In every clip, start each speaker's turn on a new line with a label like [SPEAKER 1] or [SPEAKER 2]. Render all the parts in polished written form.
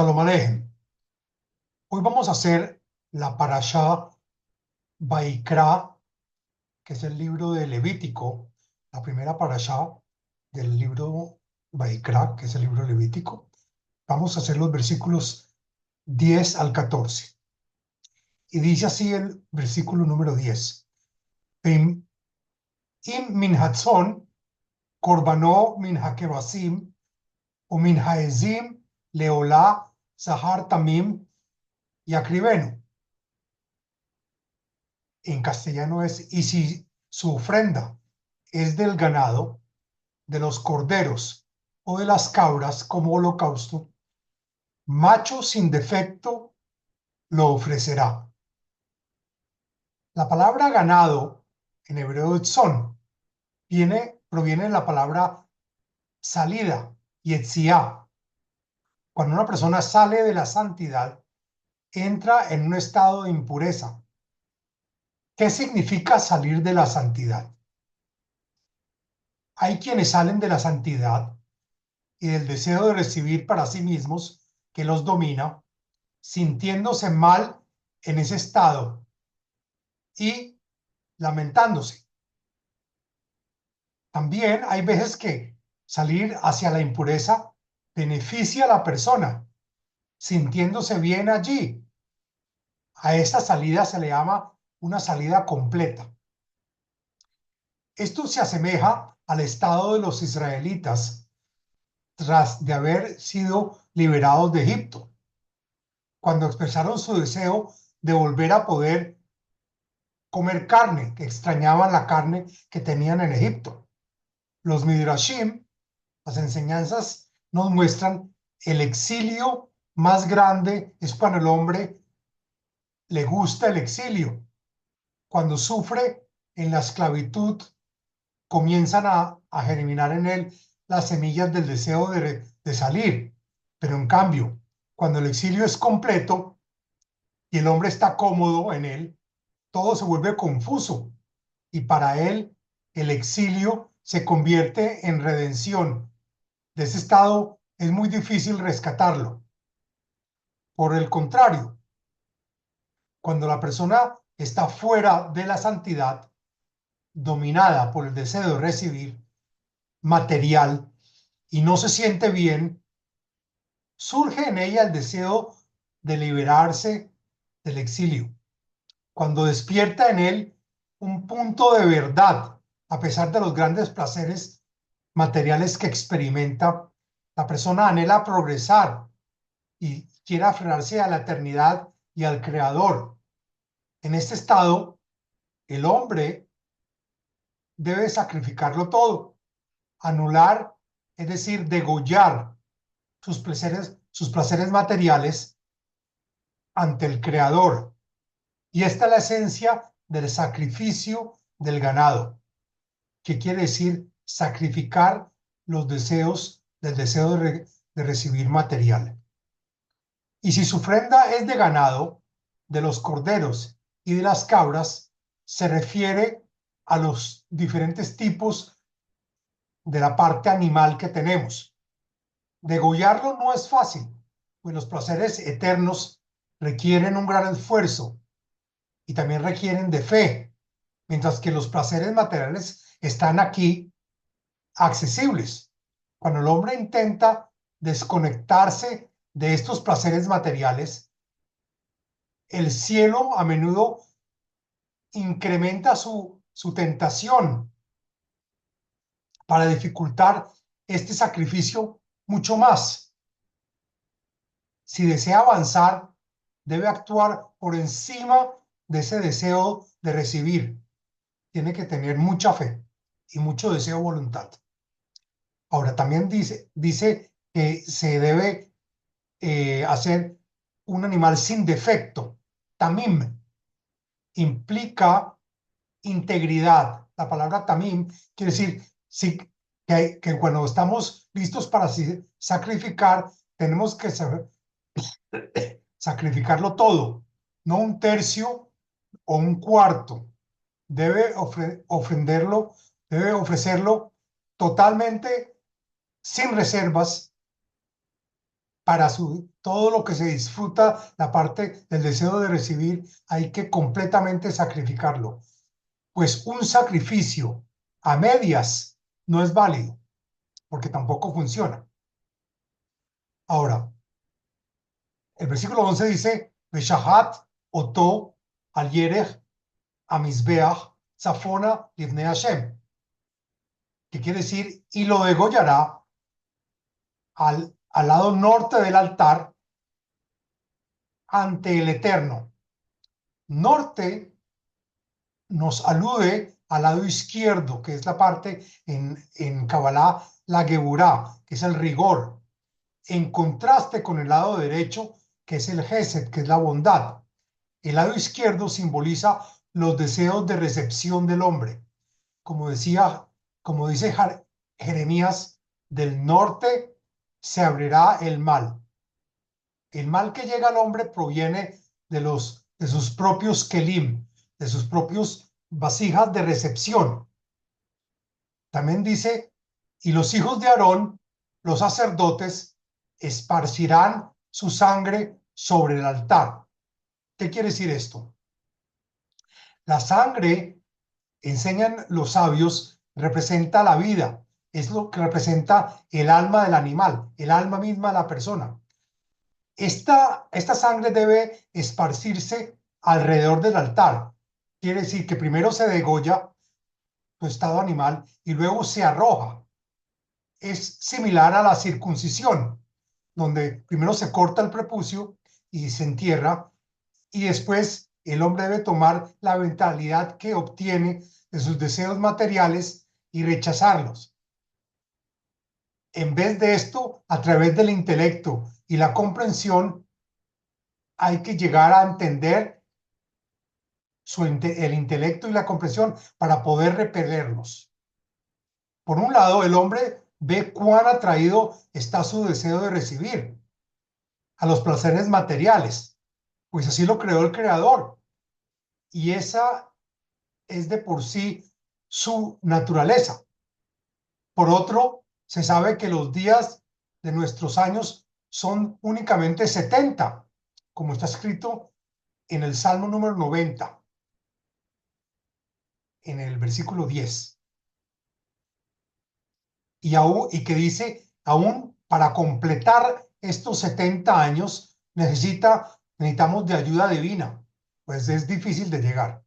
[SPEAKER 1] Shalom Alejem. Hoy vamos a hacer la parashá Vaikra, que es el libro de Levítico, la primera parashá del libro Vaikra, que es el libro Levítico. Vamos a hacer los versículos 10 al 14. Y dice así el versículo número 10. Im min hatzon korbanó min hakebasim o min haezim leolá zahar tamim yakribenu. En castellano es, y si su ofrenda es del ganado, de los corderos o de las cabras como holocausto, macho sin defecto lo ofrecerá. La palabra ganado, en hebreo tzon, proviene de la palabra salida, yetziá. Cuando una persona sale de la santidad, entra en un estado de impureza. ¿Qué significa salir de la santidad? Hay quienes salen de la santidad y del deseo de recibir para sí mismos que los domina, sintiéndose mal en ese estado y lamentándose. También hay veces que salir hacia la impureza beneficia a la persona, sintiéndose bien allí. A esta salida se le llama una salida completa. Esto se asemeja al estado de los israelitas tras de haber sido liberados de Egipto, cuando expresaron su deseo de volver a poder comer carne, que extrañaban la carne que tenían en Egipto. Los Midrashim, las enseñanzas, nos muestran el exilio más grande es cuando el hombre le gusta el exilio. Cuando sufre en la esclavitud, comienzan a germinar en él las semillas del deseo de salir. Pero en cambio, cuando el exilio es completo y el hombre está cómodo en él, todo se vuelve confuso y para él el exilio se convierte en redención. De ese estado es muy difícil rescatarlo. Por el contrario, cuando la persona está fuera de la santidad, dominada por el deseo de recibir material y no se siente bien, surge en ella el deseo de liberarse del exilio. Cuando despierta en él un punto de verdad, a pesar de los grandes placeres materiales que experimenta, la persona anhela progresar y quiere aferrarse a la eternidad y al Creador. En este estado, el hombre debe sacrificarlo todo, anular, es decir, degollar sus placeres materiales ante el Creador. Y esta es la esencia del sacrificio del ganado, que quiere decir sacrificar los deseos del deseo de recibir material. Y si su ofrenda es de ganado, de los corderos y de las cabras, se refiere a los diferentes tipos de la parte animal que tenemos. Degollarlo no es fácil, pues los placeres eternos requieren un gran esfuerzo y también requieren de fe, mientras que los placeres materiales están aquí accesibles. Cuando el hombre intenta desconectarse de estos placeres materiales, el cielo a menudo incrementa su tentación para dificultar este sacrificio mucho más. Si desea avanzar, debe actuar por encima de ese deseo de recibir. Tiene que tener mucha fe y mucho deseo voluntad. Ahora, también dice que se debe hacer un animal sin defecto. Tamim implica integridad. La palabra tamim quiere decir sí, que cuando estamos listos para sacrificar, tenemos que sacrificarlo todo, no un tercio o un cuarto. Debe ofrecerlo totalmente sin reservas para todo lo que se disfruta, la parte del deseo de recibir, hay que completamente sacrificarlo. Pues un sacrificio a medias no es válido, porque tampoco funciona. Ahora, el versículo 11 dice, Beshahat oto al yerech amizbeach zafona livnei Hashem, que quiere decir, y lo degollará al lado norte del altar ante el Eterno. Norte nos alude al lado izquierdo, que es la parte en Kabbalah, la Geburá, que es el rigor, en contraste con el lado derecho, que es el Gesed, que es la bondad. El lado izquierdo simboliza los deseos de recepción del hombre. Como decía, como dice Jeremías, del norte se abrirá el mal. El mal que llega al hombre proviene de sus propios kelim, de sus propios vasijas de recepción. También dice, y los hijos de Aarón, los sacerdotes, esparcirán su sangre sobre el altar. ¿Qué quiere decir esto? La sangre, enseñan los sabios, representa la vida, es lo que representa el alma del animal, el alma misma de la persona. Esta sangre debe esparcirse alrededor del altar. Quiere decir que primero se degolla tu estado animal y luego se arroja. Es similar a la circuncisión, donde primero se corta el prepucio y se entierra, y después el hombre debe tomar la mentalidad que obtiene de sus deseos materiales y rechazarlos. En vez de esto, a través del intelecto y la comprensión, hay que llegar a entender el intelecto y la comprensión para poder repelerlos. Por un lado, el hombre ve cuán atraído está su deseo de recibir a los placeres materiales, pues así lo creó el Creador. Y esa es de por sí su naturaleza. Por otro, se sabe que los días de nuestros años son únicamente 70, como está escrito en el Salmo número 90, en el versículo 10. Y que dice, aún para completar estos 70 años, necesitamos de ayuda divina, pues es difícil de llegar.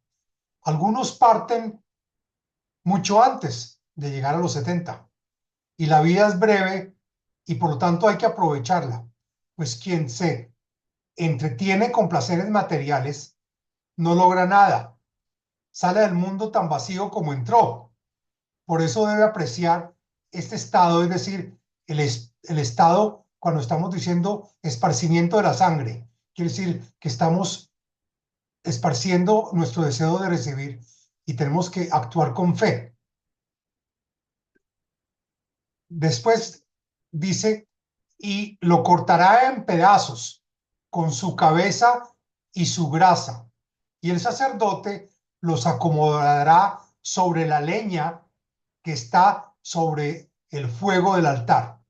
[SPEAKER 1] Algunos parten mucho antes de llegar a los 70, y la vida es breve y por lo tanto hay que aprovecharla, pues quien se entretiene con placeres materiales no logra nada, sale del mundo tan vacío como entró. Por eso debe apreciar este estado, es decir, el estado cuando estamos diciendo esparcimiento de la sangre, quiere decir que estamos esparciendo nuestro deseo de recibir y tenemos que actuar con fe. Después dice, y lo cortará en pedazos con su cabeza y su grasa, y el sacerdote los acomodará sobre la leña que está sobre el fuego del altar.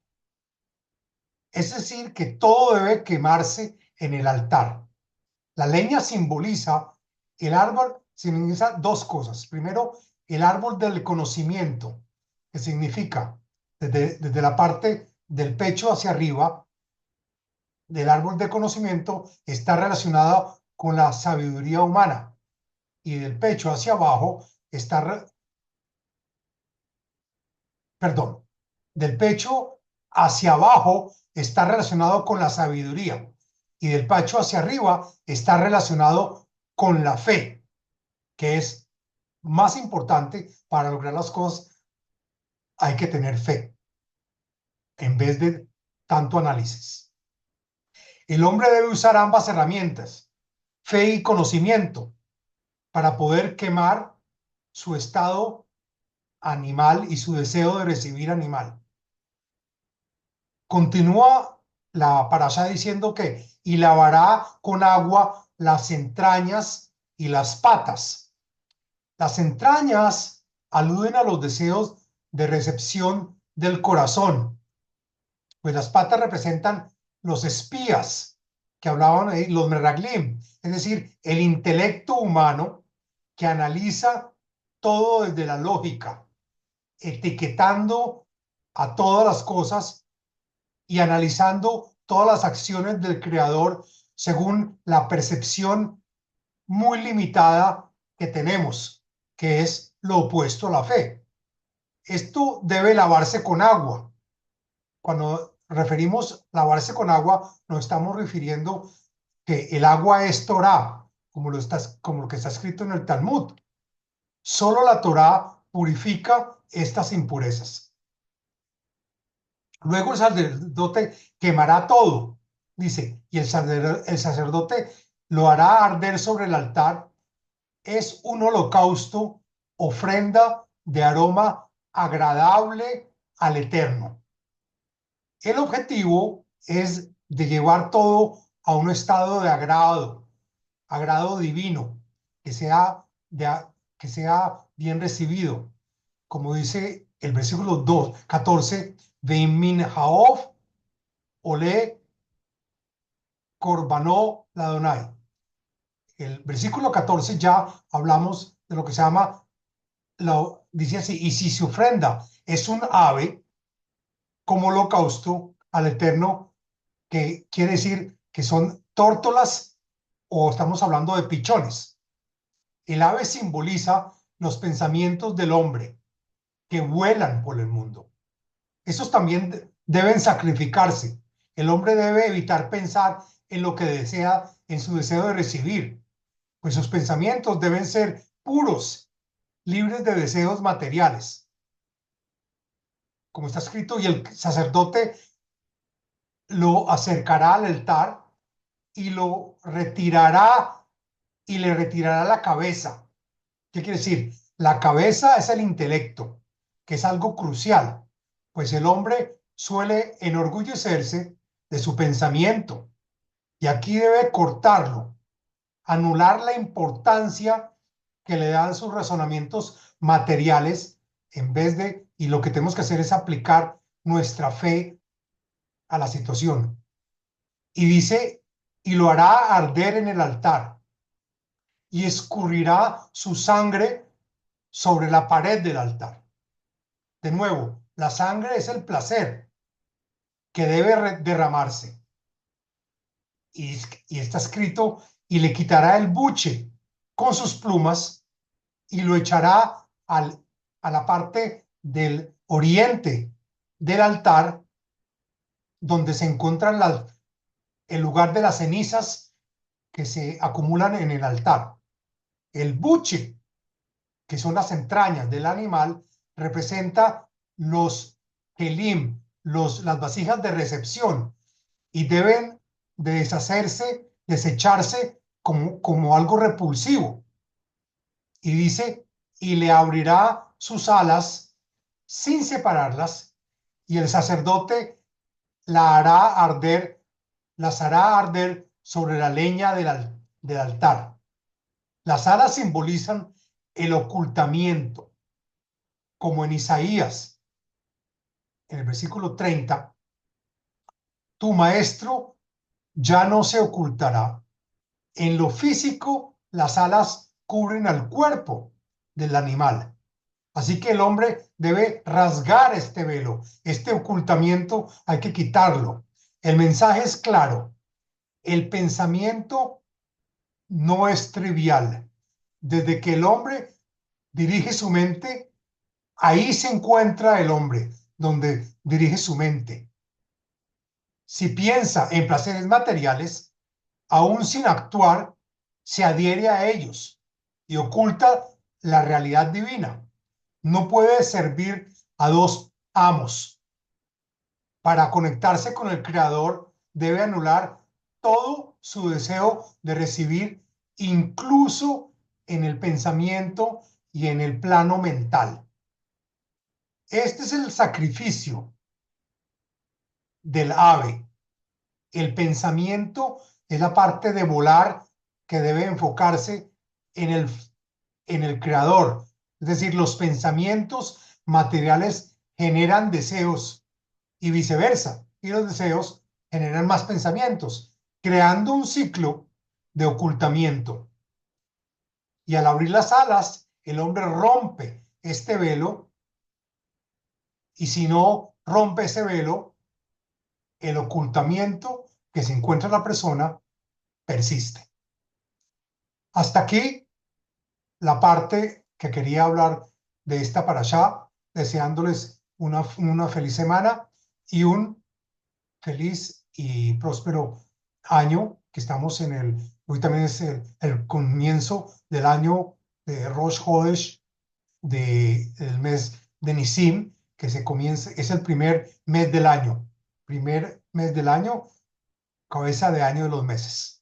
[SPEAKER 1] Es decir, que todo debe quemarse en el altar. La leña simboliza, el árbol simboliza dos cosas. Primero, el árbol del conocimiento, que significa desde la parte del pecho hacia arriba, del árbol de conocimiento, está relacionado con la sabiduría humana. Y del pecho hacia abajo está, perdón, del pecho hacia abajo está relacionado con la sabiduría y del pecho hacia arriba está relacionado con la fe, que es más importante para lograr las cosas. Hay que tener fe en vez de tanto análisis. El hombre debe usar ambas herramientas, fe y conocimiento, para poder quemar su estado animal y su deseo de recibir animal. Continúa la parashá diciendo que y lavará con agua las entrañas y las patas. Las entrañas aluden a los deseos de recepción del corazón, pues las patas representan los espías que hablaban ahí, los meraglim, es decir, el intelecto humano que analiza todo desde la lógica, etiquetando a todas las cosas y analizando todas las acciones del creador según la percepción muy limitada que tenemos, que es lo opuesto a la fe. Esto debe lavarse con agua. Cuando referimos lavarse con agua, nos estamos refiriendo que el agua es Torah, como lo que está escrito en el Talmud. Solo la Torah purifica estas impurezas. Luego el sacerdote quemará todo, dice, y el sacerdote lo hará arder sobre el altar. Es un holocausto, ofrenda de aroma agradable al Eterno. El objetivo es de llevar todo a un estado de agrado divino, que sea, que sea bien recibido. Como dice el versículo 14, Veimin Haof Ole Korbanó Ladonai. El versículo 14 ya hablamos de lo que se llama, dice así, y si su ofrenda es un ave como holocausto al Eterno, que quiere decir que son tórtolas o estamos hablando de pichones. El ave simboliza los pensamientos del hombre que vuelan por el mundo. Esos también deben sacrificarse. El hombre debe evitar pensar en lo que desea, en su deseo de recibir, pues sus pensamientos deben ser puros, libres de deseos materiales. Como está escrito, y el sacerdote lo acercará al altar y lo retirará y le retirará la cabeza. ¿Qué quiere decir? La cabeza es el intelecto, que es algo crucial, pues el hombre suele enorgullecerse de su pensamiento y aquí debe cortarlo, anular la importancia que le dan sus razonamientos materiales en vez de, y lo que tenemos que hacer es aplicar nuestra fe a la situación. Y dice, y lo hará arder en el altar y escurrirá su sangre sobre la pared del altar. De nuevo, la sangre es el placer que debe derramarse. Y está escrito, y le quitará el buche con sus plumas y lo echará a la parte del oriente del altar, donde se encuentran el lugar de las cenizas que se acumulan en el altar. El buche, que son las entrañas del animal, representa los kelim, las vasijas de recepción, y deben de desecharse como algo repulsivo. Y dice, y le abrirá sus alas sin separarlas, y el sacerdote las hará arder sobre la leña del altar. Las alas simbolizan el ocultamiento, como en Isaías, en el versículo 30, tu maestro ya no se ocultará. En lo físico, las alas cubren al cuerpo del animal. Así que el hombre debe rasgar este velo, este ocultamiento hay que quitarlo. El mensaje es claro. El pensamiento no es trivial. Desde que el hombre dirige su mente, ahí se encuentra el hombre, donde dirige su mente. Si piensa en placeres materiales, aún sin actuar, se adhiere a ellos y oculta la realidad divina. No puede servir a dos amos. Para conectarse con el Creador, debe anular todo su deseo de recibir, incluso en el pensamiento y en el plano mental. Este es el sacrificio del ave. El pensamiento es la parte de volar que debe enfocarse en el creador. Es decir, los pensamientos materiales generan deseos y viceversa. Y los deseos generan más pensamientos, creando un ciclo de ocultamiento. Y al abrir las alas, el hombre rompe este velo, y si no rompe ese velo, el ocultamiento que se encuentra en la persona persiste. Hasta aquí la parte que quería hablar de esta parashá, deseándoles una feliz semana y un feliz y próspero año, que estamos hoy también es el comienzo del año de Rosh Hodesh, del mes de Nisim, que se comienza, es el primer mes del año, cabeza de año de los meses.